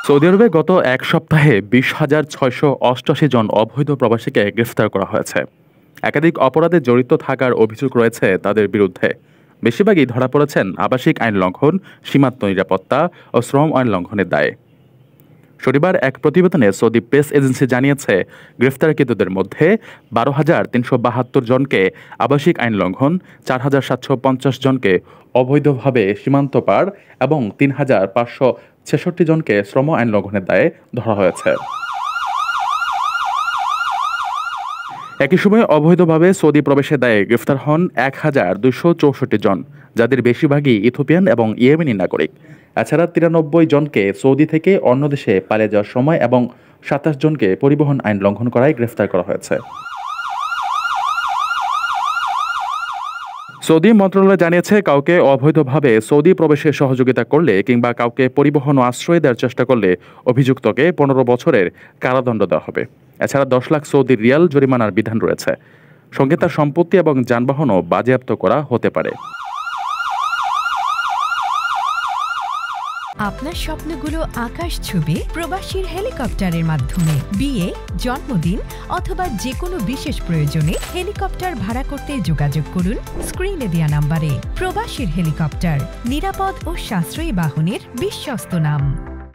Saudi আরবে গত এক সপ্তাহে ২০,৬৮৮ জন অবৈধ প্রবাসীকে গ্রেফতার করা হয়েছে। একাধিক অপরাধে জড়িত থাকার অভিযোগ রয়েছে তাদের বিরুদ্ধে। বেশিরভাগই ধরা পড়েছেন আবাসিক আইন লঙ্ঘন, সীমান্ত নিরাপত্তা ও শ্রম আইন লঙ্ঘনের দায়ে। শনিবার এক প্রতিবেদনে সৌদি প্রেস এজেন্সি জানিয়েছে, গ্রেফতারকৃতদের মধ্যে ১২,৩৭২ জনকে আবাসিক আইন লঙ্ঘন, ৪,৭৫০ জনকে অবৈধভাবে সীমান্ত পার এবং ৩,৫৬৬ জনকে শ্রম আইন লঙ্ঘনের দায়ে ধরা হয়েছে। একই সময়ে অবৈধভাবে সৌদি প্রবেশের দায়ে গ্রেফতার হন ১,২৬৪ জন, যাদের বেশিরভাগই ইথিওপিয়ান এবং ইয়েমেনি নাগরিক। এছাড়া ৯৩ জনকে সৌদি থেকে অন্য দেশে পালিয়ে যাওয়ার সময় এবং ২৭ জনকে পরিবহন আইন লঙ্ঘন করায় গ্রেফতার করা হয়েছে। সৌদি মন্ত্রণালয় জানিয়েছে, কাউকে অবৈধভাবে সৌদি প্রবেশে সহযোগিতা করলে কিংবা কাউকে পরিবহন ও আশ্রয় দেওয়ার চেষ্টা করলে অভিযুক্তকে ১৫ বছরের কারাদণ্ড দেওয়া হবে। এছাড়া ১০ লাখ সৌদি রিয়াল জরিমানার বিধান রয়েছে। সঙ্গে তার সম্পত্তি এবং যানবাহনও বাজেয়াপ্ত করা হতে পারে। আপনার স্বপ্নগুলো আকাশ ছুবে প্রবাসীর হেলিকপ্টারের মাধ্যমে। বিয়ে, জন্মদিন অথবা যে কোনো বিশেষ প্রয়োজনে হেলিকপ্টার ভাড়া করতে যোগাযোগ করুন স্ক্রিনে দেয়া নাম্বারে। প্রবাসীর হেলিকপ্টার, নিরাপদ ও সাশ্রয়ী বাহনের বিশ্বস্ত নাম।